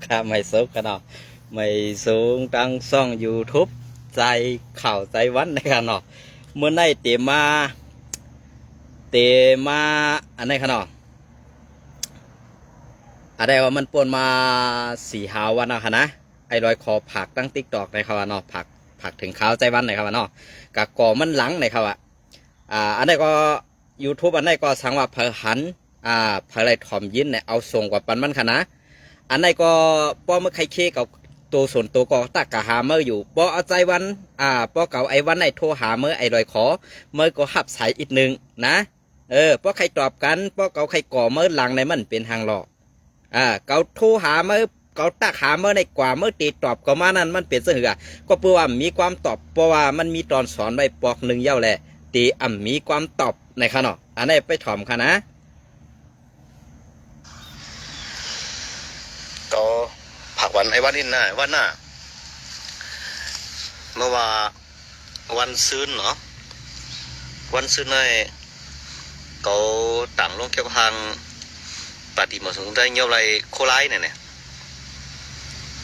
ค่ะไม่สูงกันเนาะไม่สูงตั้งช่อง YouTube ใจข่าวใจวันในกันเนาะเมื่อในเตมาอันไหนกันเนาะอะไรว่ามันปนมา4-5 วันนะคะนะไอ้รอยคอผักตั้งติ๊กตอกในครับว่าเนาะผักถึงข่าวใจวันในครับว่าเนาะกะก่อมันหลังในครับว่าอันไหนก็ YouTube อันไหนก็สังว่าเพอหันเพอไรถ่อมยินเนี่ยเอาส่งกว่าปันมันค่ะนะอันไหนก็ป้อเมื่อใครเคกับตัวส่วนตัวก็ตักกะหาเมื่ออยู่ป้อเอาใจวันป้อเก่าไอ้วันไหนโทรหาเมื่อไอ้รอยขอเมื่อก็หับสายอีกหนึ่งนะป้อใครตอบกันป้อเก่าใครก่อเมื่อหลังในมันเป็นทางหลอกเก่าโทรหาเมื่อเก่าตักหาเมื่อในกว่าเมื่อตีตอบก็มานั้นมันเป็นเสือก็เพื่อว่ามีความตอบเพราะว่ามันมีตอนสอนไว้ปอกหนึ่งเย้าแหละตีมีความตอบในขณะอันนี้ไปถ่อมค่ะนะก็ผักวันไอ้วันนี้นะวันน่ะเมื่อว่าวันซื้นเนาะวันซื้นในก็ต่างลงเกี่ยวกับทางปฏิมาถึงได้เงี้ยอะไรโคไลเนี่ย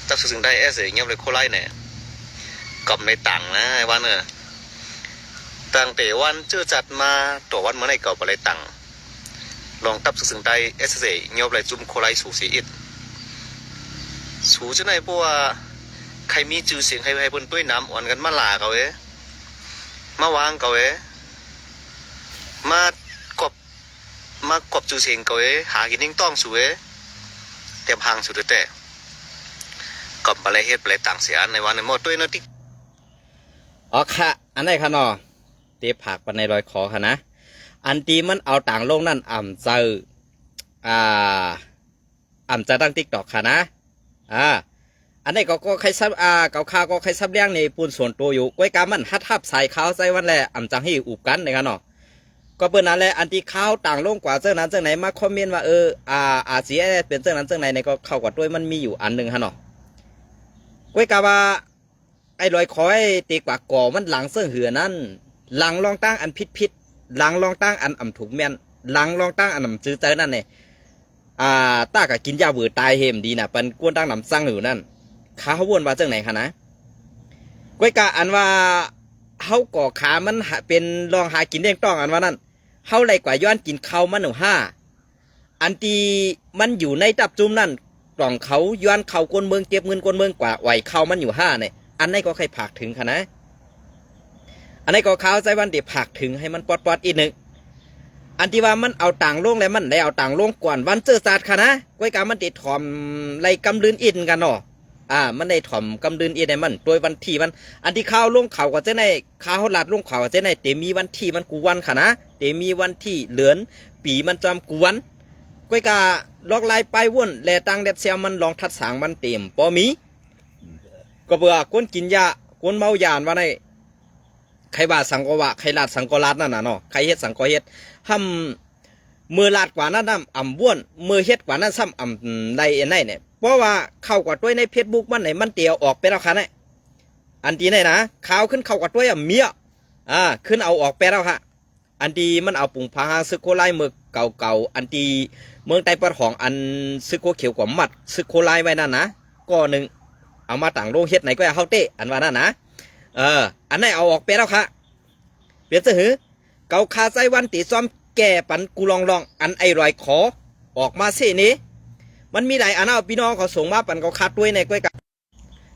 ตักสึงได้เอสเงี้ยอะไรโคไลเนี่ยกับในต่างนะไอ้วันเนี่ยตั้งแต่วันเจอจัดมาตัววันเมื่อไหร่ก็อะไรต่างลองตับสึงได้เอสเงี้ยอะไรจุ่มโคไลสูสีอิดสูจะไหนเพราะว่าใครมีชื่อเสียงให้เพิ่นด้วยน้ำอ่อนกันมาหลาเขามาวางเขามากบชื่อเสียงเขาหากินยิ่งต้องสวยเตรียมหางสุดแต่กับอะไรเฮ็ดอะไรต่างเสียในวันในหมดด้วยนะที่ค่ะอันไหนค่ะเนาะเตะผักปันในรอยคอค่ะนะอันตีมันเอาต่างลงนั่นอ่ำเจอตั้งติ๊กตอกค่ะนะอันนี้ก็ใครซับเก่าข่าวก็ใครซับเลี้ยงในปูนส่วนตัวอยู่ก้อยกามันฮัดทับใส่ขาวใส่วันแหละจังให้อุบกันในกันเนาะก็เปิดนั้นแหละอันที่ข่าวต่างลงกว่าเจ้านั้นเจ้าไหนมาคอมเมนต์ว่าอาเสียเป็นเจ้านั้นเจ้าไหนในก็เข้ากับด้วยมันมีอยู่อันหนึ่งฮะเนาะก้อยกาว่าไอ้ลอยคอยตีกว่าก่อมันหลังเสื้อเหือนั่นหลังลองตั้งอันพิษหลังลองตั้งอันถูกแม่นหลังลองตั้งอันซื้อเจอนั่นเนี่ยตากะกินยาเบื่อตายเฮมดีนะเป็นกวนตั้งนำสั่งอยู่นั่นขาเขาวนว่าจังไหนคะนะก้อยกะอันว่าเขาก่อขามันเป็นลองหากินเด้งต้องอันว่านั่นเขาไรกว่าย้อนกินเขามัน1.5อันตีมันอยู่ในตับจุ่มนั่นกล่องเขาย้อนเขากวนเมืองเก็บเงินกวนเมืองกว่าไหวเขามันอยู่5เนี่ยอันนี้ก็ใครผักถึงคะนะอันนี้ก็เขาใจวันเดี๋ยวผักถึงให้มันปอดอีกหนึ่งอันที่ว่ามันเอาต่างลงแล้วมันได้เอาต่างลงก่อนวันเจอศาสตร์ค่ะนะก้อยกามันติดถ่อมไรกำลืนอินกันเนาะมันได้ถ่อมกำลืนอินในมันโดยวันที่มันอันที่ข้าวลงเขาก็จะในข้าวหลัดลงเขาก็จะในเตมีวันที่มันกูวันค่ะนะเตมีวันที่เหลือนปีมันจำกูวันก้อยกาลอกลายไปว่นแลตังเด็ดเซลมันลองทัดสางมันเต็มปอมีก็เบื่อก้นกินยาก้นเมายานว่าในใครว่าสังกวะใครลาดสังกลาดนั่นน่ะเนาะใครเฮ็ดสังกเฮ็ดห้ำมือลาดกว่านั้นบ้วนมือเฮ็ดกว่านั้นซ้ำในเนี่ยเพราะว่าเข้ากว่าด้วยในเฟซบุ๊กมันไหนมันเตียวออกไปแล้วค่ะเนี่ยอันที่ไหนนะข่าวขึ้นเข้ากว่าด้วยเมียขึ้นเอาออกไปแล้วค่ะอันที่มันเอาปุ่งพาซึโคไลเมือเก่าอันที่เมืองใต้ปะของอันซึโคเขียวกว่ามัดซึโคไลไว้นั่นนะก็หนึ่งเอามาต่างโลเฮ็ดไหนก็เอาเข้าเตะอันว่านั่นนะอันไหนเอาออกไปแล้วค่ะเปลี่ยนเสือเกาคาไซวันตีซ้อมแก่ปันกูลองอันไอรอยขอออกมาเส้นี้มันมีหลายอันเอาพี่น้องเขาส่งมาปันเขาคาด้วยในก้อยกับ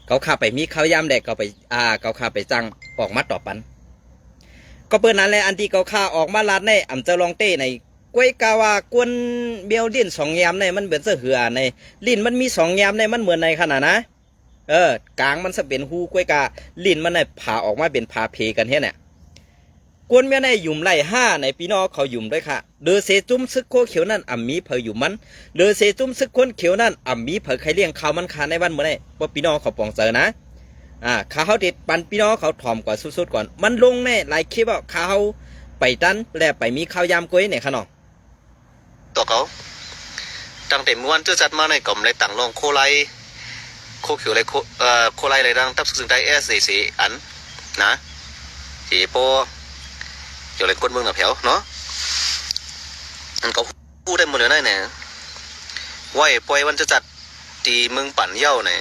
เขาคาไปมีข้าวยำแดกเขาไปเขาคาไปจังออกมาต่อปันก็เปิดนั้นแหละอันที่เขาคาออกมาลาดในจะลองเต้ในก้อยกาวากวนเบียวลิ้น2 ยามในมันเหมือนเสือเหือในลิ้นมันมี2 ยามในมันเหมือนในขนาดนะกลางมันจะเป็นหูก้อยกาลิ้นมันเนี่ยผ่าออกมาเป็นผ่าเพกันเฮ้เนี่ยกวนเมียในหยุ่มไล่5ในพี่น้องเขาหยุ่มด้วยค่ะเดือเสจุ้มซึกโคเขียวนั่นมีเผยหยุ่มมันเดือเสจุ้มซึกคนเขียวนั่นมีเผยใครเลี้ยงเขามันขาในวันเมื่อไหร่ว่าพี่น้องเขาปองเจอนะขาเขาติดปันพี่น้องเขาถ่อมก่อนสุดๆก่อนมันลงแน่หลายคลิปว่าเขาไปตันแล้วไปมีข้าวยำก้อยเนี่ยค่ะน้องตัวเขาตั้งแต่เมื่อวันเจอจัดมาในกล่อมเลยต่างลงโคไลโคเขียวเลยโคไลเลยดังทับสึงได้สีอันนะสีโปอยู่เลยก้นเมืองหนับแถวเนาะอันเขาพูดได้หมดเลยนะเนี่ยว่าปล่อยวันจะจัด ตีเมืองปั่นเย้าไหน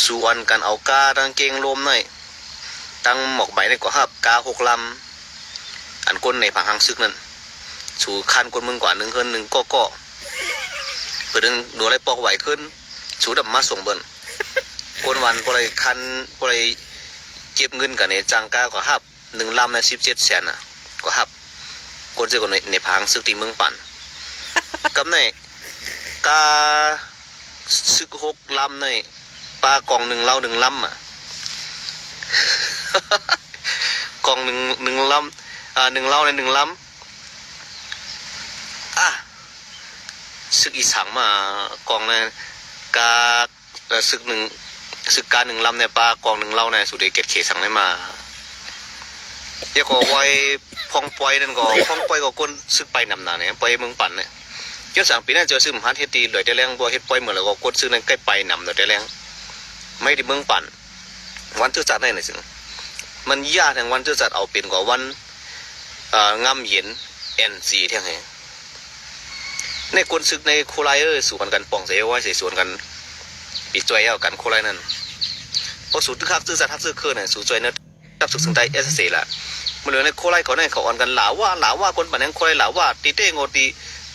ส่วนกันเอากาตั้งเกงลมหน่อยตั้งหมอกใบในกว่าฮับกา6 ลำอันก้นในผังหังซึกนั่นสู่คันก้นเมืองกว่า1 เฮิรน 1ก็เปิดดูอะไรปอกไหวขึ้นสู่ดับมาส่งเบิ่นก้นวันก็เลยคันก็เลยเก็บเงินกันในจังกากว่าฮับ1 ลำใน17 แสนอ่ะก็ฮับก้นเจอกันในผังซึกตีเมืองปั่นกับในกาซึก6 ลำในปลากอง1 เล่า1 ลำอ่ะ กองหนึ่งลำ1 เล่าใน1 ลำซึกอีสังมากองในกาซึกกา1 ลำในปลากอง1 เล่าในสุดเดเกตเขสังได้มาเดี๋ยวก็ไว้พองปอยนั่นก็พองปอยก็ก้นซึกไปนำหนาเนี่ยไปเมืองปั่นเนี่ยเจ้าสั่งปีนั้นเจอซึมฮัทเฮตีเหลือแต่แรงบัวเฮ็ดปอยเหมือนแล้วก็ก้นซึกนั้นใกล้ไปนำเหลือแต่แรงไม่ได้เมืองปั่นวันเจ้าจัดได้ไหนสิมันยากทางวันเจ้าจัดเอาเป็นกว่าวันงำเย็นNC เที่ยงไงในคนซึกในโคไลสู่กันป่องเสียไว้เสียส่วนกันปิดจอยเอากันโคไลนั่นพอสู่ทึกคักซื่อสัตย์ทักซื่อคืนเนี่ยสู่จอยเนี่ยรับศึกสึงใจSCละมันเหลือในโคไลเขาเนี่ยเขาอ่อนกันหลาว่าคนปั่นนั้นโคไลหลาว่าตีเต้งโอตี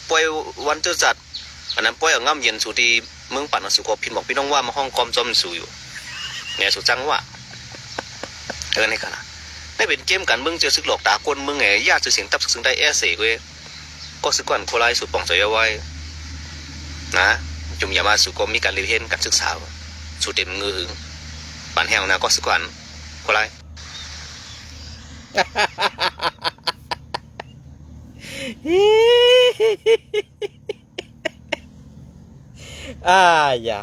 ปล่อยวันเจ้าจัดอันนั้นปล่อยเอางำเย็นสู่ที่เมืองปั่นสู่ก็พินบอกพี่น้องว่ามาห้องกอมจอมสู่อยู่เนี่ยสู่จังว่าในขณะในเป็นเกมกันมึงเจอซึกหลอกตาคนมึงไงยากจะเสียงตับสึงได้SCเว้ยก็สึกก่อนโคไลสู่ป่องเสียไว้นะจุ่มอย่ามาสู่ก็มีการเรียนการศึกษาสู่เต็มมือหึงปั่นแห้งนะก็สึกก่อนโคไล อย่า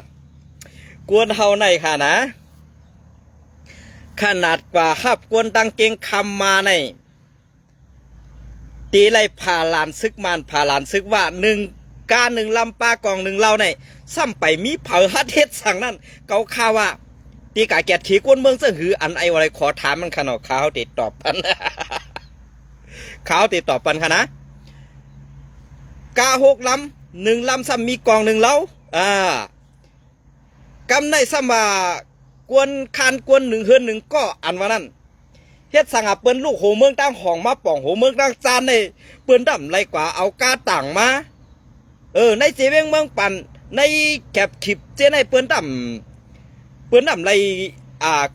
กวนเฮาในค่ะนะขนาดกว่าฮับกวนตังเกงคำมาในตีไรผ่าลานซึกมันผ่าลานซึกว่า1 กา 1 ลำปลากอง1 เล่าในซ้ำไปมีเผาฮัดเฮ็ดสั่งนั่นเกาข่าวว่าตีกาแกดขี่กวนเมืองเสื้อหืออันไออะไรขอถามมันขนาดข่าวติดตอบปัน ข่าวติดตอบปันค่ะนะกา6 ลำ1 ลำซ้ำมีกอง1 เล่ากำในซ้ำว่ากวนคานกวน1 เฮิรน 1ก็อันว่านั่นเฮ็ดสั่งเปิ้นลูกโหเมืองตั้งห้องมาป่องโหเมืองตั้งจานในเปิ้นดำไรกว่าเอากาต่างมาในเจเวงเมืองปั่นในแคบขิบเจในเปิ้นดำไร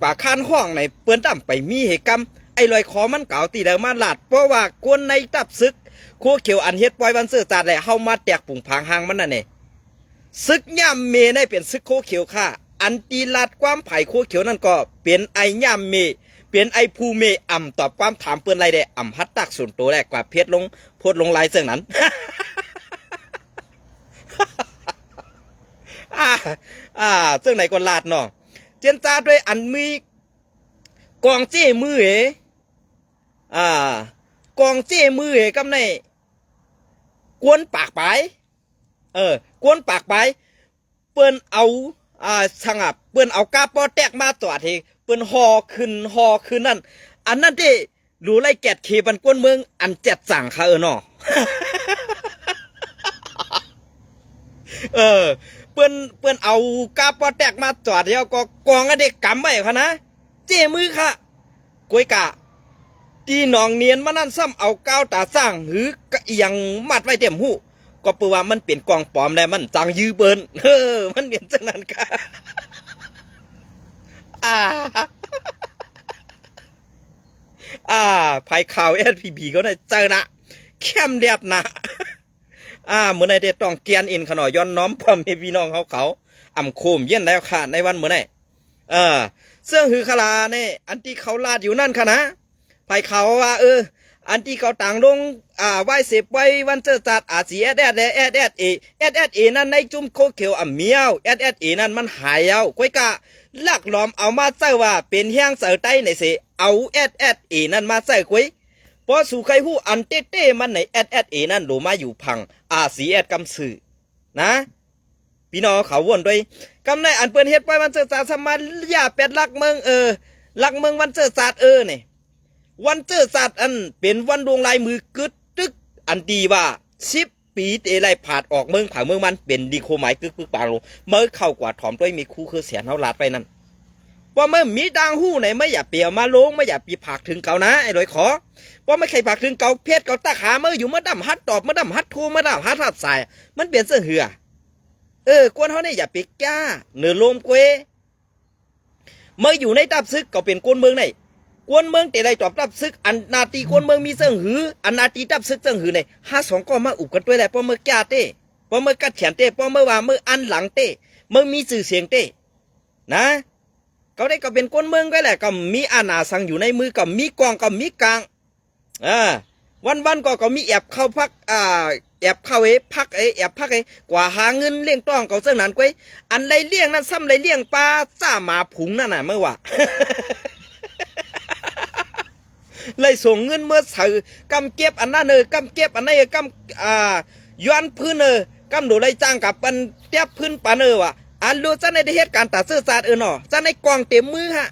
กว่าคานห้องในเปิ้นดำไปมีเหตุกรรมไอ้ลอยคอมันเก่าตีเดมาลาดเพราะว่ากวนในตับซึกโคเขียวอันเฮ็ดปล่อยวันเสื้อจาดแหละเฮามาแตกปุ่งผางหางมันนั่นเองซึกย่ำเมในเป็นซึกโคเขียวค่ะอันตีลาดความไผ่โคเขียวนั่นก็เป็นไอ้ย่ำเมเป็นไอ้ภูเมอ่ำตอบความถามเปิ้นไรได้อ่ำฮัดตักส่วนตัวแรกกว่าเพชรลงโพดลงลายเสื่องนั้น ซึ่งไหนก็ลาดเนาะเจนจ้าด้วยอันมีกองเจ้มือกองเจ้มือกำในกวนปากไปกวนปากไปเปิ้นเอาช่างเปิ้นเอากาปอแตกมาตัวทีเปิ้นหอขึ้นนั่นอันนั้นที่รู้ไรแกดเคบันกวนเมืองอันแจ็ดสั่งค่ะเนาะ เปิ้นเอากาปอแตกมาจอดเดียวก็กองเด็กกำไว้ค่ะนะเจ้มือค่ะกวยกะตีหนองเนียนมานั่นซ้ำเอาก้าวตาสร้างหรือกะยังมัดไว้เต็มหูก็เปื่อว่ามันเปลี่ยนกองปลอมแล้วมันจังยื้อเบิ้นมันเปลี่ยนจังนั้นค่ะภายข่าวSPBก็ได้เจอนะเข้มเดียบนะเมื่อไหร่เด็ดต้องเกียนอินขน่อยย้อนน้อมพ่อแม่พี่น้องเขาอ่ำโคมเย็นแล้วค่ะในวันเมื่อไหร่เสื้อหือขลาเนี่ยอันที่เขาลาดอยู่นั่นค่ะนะภายเขาว่าอันที่เขาต่างลงไหว้เสพไว้วันเจอจัดสีSSA นั่นในจุ่มโคเขียวเมียว SSA นั่นมันหายเอาก้อยกะลักล้อมเอามาเจอว่าเป็นเฮียงเสือใต้ในเสเอา SSA นั่นมาเจอก้อยพอสู่ใครหู้อันเต้มันใน SSA นั่นโดมาอยู่พังCS กำสื่อนะพี่น้องเขาวนด้วยกำในอันเปิ้นเฮ็ดไว้วันเจอจัดสมัยอย่าเป็ดลักเมืองลักเมืองวันเจอจัดนี่วันเจอจัดอันเป็นวันดวงลายมือกึดตึกอันดีว่า10 ปี ปีเตไลผาดออกเมืองผ่าเมืองมันเป็นดีโคหมายกึกปึกปางลงเมื่อเข้ากว่าถอมด้วยมีคู่คือเสียนเฮาลาดไปนั่นว่าเมื่อมีดังหู้ไหนไม่อย่าเปียวมาลงไม่อย่าปีผักถึงเก่านะไอ้ลอยขอว่าไม่ใครผักถึงเก่าเพชรเก่าตาขาเมื่ออยู่มาดำฮัดตอบมาดำฮัดทูมาดำฮัดหัดสายมันเปลี่ยนเสื้อเหือกวนเขาเนี่ยอย่าปีก้าเนื้อลมเกวเมื่ออยู่ในตับซึกก็เป็นกวนเมืองไหนกวนเมืองแต่ใดตอบตับซึกอันนาตีกวนเมืองมีเสื้อหืออันนาตีตับซึกเสื้อหือใน52ก็มาอุบกันด้วยแหละเพราะเมื่อก้าเต้เพราะเมื่อกัดแขนเต้เพราะเมื่อว่าเมื่ออันหลังเต้เมื่อมีสื่อเสียงเต้นะเขาได้ก็เป็นกวนเมืองก็แหละก็มีอาณาสังอยู่ในมือก็มีกองก็มีกลางวันก็มีแอบเข้าพักแอบเข้าพักแอบพักกว่าหาเงินเลี้ยงต้องเขาเสื้อนั้นก้อยอันไรเลี้ยงนั่นซ้ำไรเลี้ยงปลาซ่าหมาผุงนั่นน่ะเมื่อว่า เลยส่งเงินเมื่อสื่อกำเก็บอันนั้นกำเก็บอันนี้กำย้อนพื้นกำดูไรจ้างกับปันเทียบพื้นปานว่ะอันรู้จะในเหตุการณ์ตัดเสื้อสาดเนาะจะในกองเต็มมือฮะ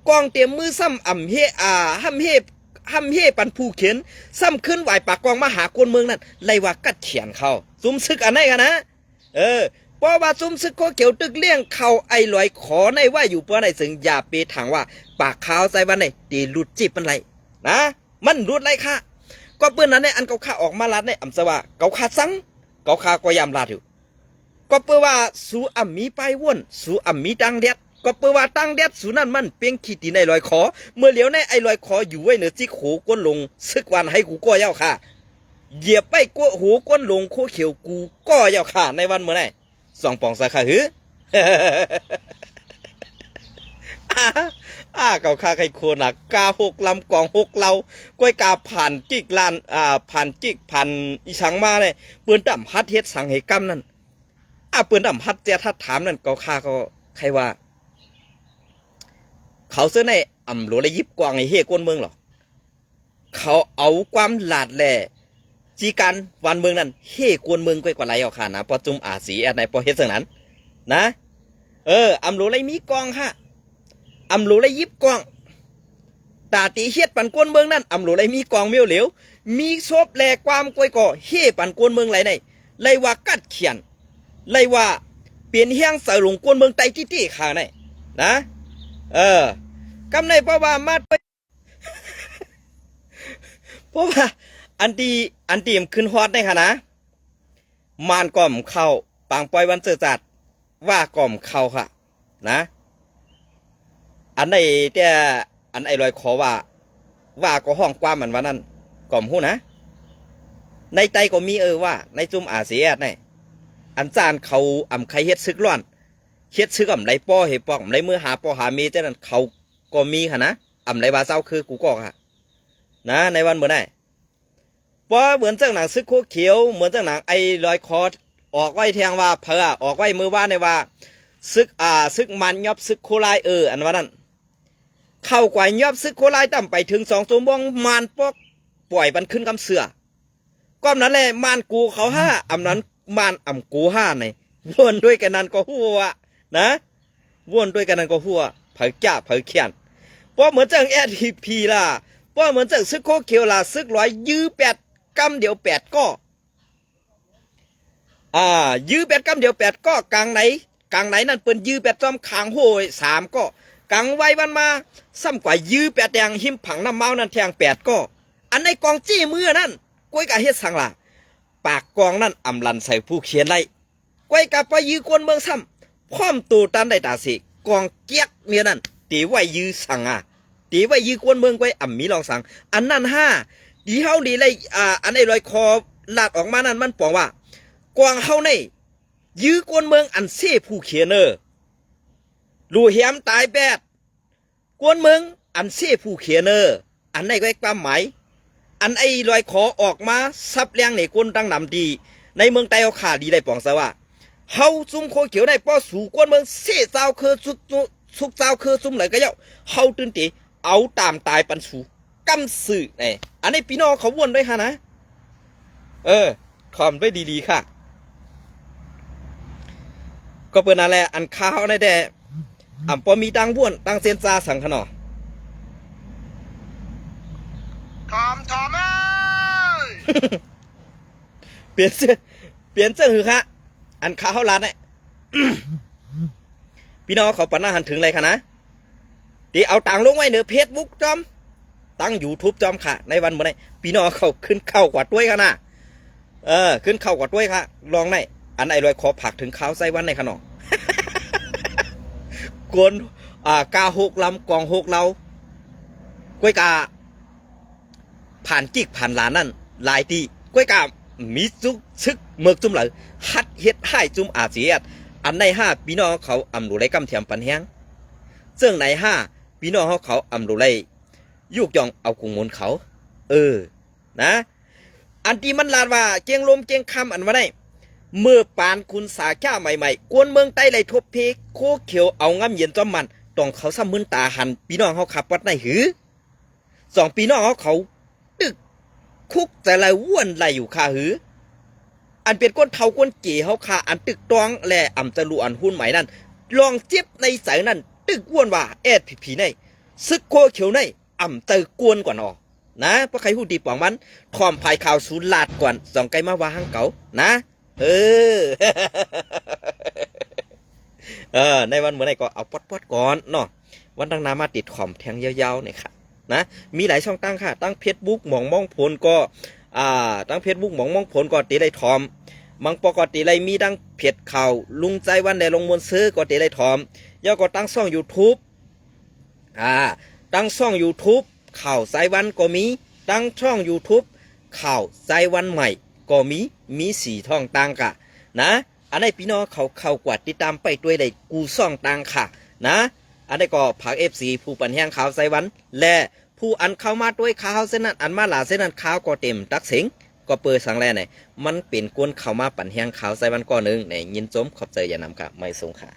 กองเต็มมือซ้ำห้ำเฮปันผู้เขียนซ้ำขึ้นไหวปากกองมาหากวนเมืองนั่นไรว่ากัดเขียนเขาซุ่มซึกอันไหนกันนะเพราะว่าซุ่มซึกโคเกี่ยวตึกเลี้ยงเขาไอ้ลอยขอในว่าอยู่เพื่อในสึงอย่าเปถางว่าปากขาวใจวันไหนตีหลุดจีบมันไรนะมันรุดไรค่ะก็เปื้อนนั้นในอันเกาขาออกมาลัดในอัมสวะเกาขาซังเกาขาก็ยามลาดอยู่ก็เปื้อว่าสูอัมมีไปว่นสูอัมมีดังเด็ดก็เปื้อว่าตั้งเด็ดสูนั่นมันเปียงขีตีในลอยคอเมื่อเหลียวในไอ้ลอยคออยู่ไว้เหนือจิกโหก้นลงซึกวันให้กูก็เย้าค่ะเหยียบไปกัวโหก้นลงโคเขียวกูก็เย้าค่ะในวันเมื่อไหร่2 ปองสาขาหือ เก่าคาไข่โคนักกา6 ลำกอง6 เหล่าก้อยกาผ่านจิกลานผ่านจิกผ่านอีสังมาเลยเปื้อนดำฮัดเฮ็ดสังเหกรรมนั่นเปื้อนดำฮัดเจ้าทัดถามนั่นเก่าคาก็ใครว่าเขาเสื้อในอ่ำโหลเลยยิบกวางไอ้เฮ่กวนเมืองหรอเขาเอาความหลาดแหล่จีกันวันเมืองนั่นเฮ่กวนเมืองก้อยกว่าไรเอาค่ะนะพอจุ่มอาสีแอดในพอเฮ็ดเสื่อนั้นนะอ่ำโหลเลยมีกองค่ะอำโหลเลยยิบกองตาตีเฮ็ดปันกวนเมืองนั่นอำโหลเลยมีกองเมียวเหลวมีศพแลความก้อยก่อเฮ่ปันกวนเมืองไรในเลยว่ากัดเขียนเลยว่าเปลี่ยนเฮียงใส่หลงกวนเมืองไตตี้ๆค่ะในนะกำในเพราะว่ามาไป เพราะว่าอันตีมขึ้นฮอดได้ค่ะนะมานก่อมเข้าปางปล่อยวันเสือจัดว่าก่อมเข้าค่ะนะอันไหนแต่อันไอ้ลอยขอว่าก็ห้องความมันวันนั้นก่อมหู้นะในใจก็มีว่าในจุ่มอาเซียนนี่อันจานเขาใครเฮ็ดซึกร้อนเฮ็ดซึกไรป้อเฮปอกไรมือหาป้อหามีเจ้านั้นเขาก็มีค่ะนะไรว่าเจ้าคือกูก็ค่ะนะในวันเมื่อไหร่เพราะเหมือนเจ้าหนังซึกโคเขียวเหมือนเจ้าหนังไอ้ลอยคอออกไว้แทงว่าเพอออกไว้มือว่าในว่าซึกมันยอบซึกโคไลอันว่านั้นเข้ากว่ายอบซึกโคไลต่ำไปถึง2 ชั่วโมงมันปอกปล่อยมันขึ้นคำเสือก้อมนั้นแหละมันกูเขา5นั้นมันกู5ในวนด้วยกันนั้นก็หัวนะวนด้วยกันนั้นก็หัวเผยจ้าเผยเขียนเพราะเหมือนเจ้าATPล่ะเพราะเหมือนเจ้าซึกโคเขียวล่ะซึกยื้อ8 กำเดียว8ก็ยื้อ8 กำเดียว8ก็กลางไหนนั่นเปิ้นยื้อ8 จอมขางโหย3ก็กังไว้วันมาซ้ำกว่ายื้อ8 แดงหิมผังน้ำเมานั่นแทง8ก็อันในกองจี้มือนั่นก้อยกะเฮ็ดสังล่ะปากกองนั่นอำลันใส่ผู้เขียนไรก้อยกะไปยื้อกวนเมืองซ้ำพร้อมตูตันได้ตาสิกองเกียกเมียนั่นตีไว้ยื้อสังตีไว้ยื้อกวนเมืองก้อยมีลองสังอันนั่นดีเฮาดีเลยอันไอ้ลอยคอลาดออกมานั่นมันปองว่ากวางเฮาในยื้อกวนเมืองอันเซ่ผู้เขียนรูเหียมตายแปดกวนเมืองอันเซ่ผู้เขียนอันไหนก็ความหมายอันไอ้ลอยขอออกมาซับแรงในกวนตั้งนำดีในเมืองไต้เอาขาดีได้ปองซะว่าเฮาซุ่มโคเขียวได้ป้อสู่กวนเมืองเซ่เจ้าคือสุกเจ้าคือซุ่มไหลก็เย้าเฮาตื่นตีเอาตามตายปันสู่กำสื่อนี่อันนี้พี่น้องเขาวนด้วยค่ะนะคอมไว้ดีๆค่ะก็เปิดนั่นแหละอันข้าวในแดพอมีตังบ้วนตังเซนซาสังขนอทอมเอ้ยเปลี่ยนเสื้อ เปลี่ยนเสื้อหือค่ะอันข้าวร้านเนี่ย พี่น้องเขาปนหน้าหันถึงเลยค่ะนะที่เอาต่างลงไว้เหนือเฟซบุ๊กจอมตั้ง YouTube จอมค่ะในวันเมื่อไหร่พี่น้องเขาขึ้นเข้ากว่าด้วยค่ะนะขึ้นเข้ากว่าด้วยค่ะลองได้อันไอ้ลอยขอผักถึงข้าวไส้วันในขนม กวนกาหกลำกองหกเรากล้วยกาผ่านจิกผ่านหลานนั่นหลายตีกล้วยกามีซุกซึกเมือกจุ่มเหลือฮัดเฮ็ดให้จุ่มอาเสียดอันในห้าพี่น้องเขาอำดูไรกำเทียมปันแห้งซึ่งในห้าพี่น้องเขาอำดูไรยุกยองเอากุงมนเขานะอันที่มันลาดว่าเจียงลมเจียงคำอันว่าได้เมื่อปานคุณสาแก้ใหม่ๆกวนเมืองใต้ไหลทบเพกโคเขียวเอางำเย็นจอมมันต้องเขาซ้ำมืนตาหันพี่น้องเขาขับวัดในหือสองพี่น้องเขาตึกคุกแต่ละว้วนไหลอยู่คาหืออันเป็นก้นเท่าก้นเก๋เขาคาอันตึกตองแลอ่ำจะรูอันหุ้นใหม่นั่นลองเจ็บในสายนั่นตึกว้วนว่าผีในซึกโคเขียวในอ่ำเตอกวนกว่าหนอนะเพราะใครหูดีป่องมันทอมภายข่าวสูนลาดก่อนสองไกมาว่าหังเก่านะในวันเมื่อไหร่ก็เอาปอดก่อนเนาะวันดังนามาติดขอมแทงยาวๆเนี่ยค่ะนะมีหลายช่องตั้งค่ะตั้งเฟซบุ๊กหมองมองผลก็ตั้งเฟซบุ๊กหมองมองผลก็ตีได้ทอมมังปกติไรมีดังเพจข่าวลุงใจวันได้ลงมนซื้อก็ตีได้ทอมย่อก็ตั้งช่อง YouTube ตั้งช่อง YouTube ข่าวสายวันก็มีตั้งช่อง YouTube ข่าวสายวันใหม่ก็มี4ช่องตั้งค่ะนะอันนี้พี่น้องเขาเข้ากวาดติดตามไปด้วยได้กูซ่องตังค่ะนะอันนี้ก็ผัก FC ผู้ปันแห้งข่าวไซวันและผู้อันเข้ามาด้วยข่าวเส้นนั้นอันมาหลาเส้นนั้นข่าวก็เต็มตักเสียงก็เปิดสังแลเนี่ยมันเป็นกวนเข้ามาปันแห้งข่าวไซวันก้อนหนึ่งในยินจมขอบใจอย่านำค่ะไม่สงค่ะ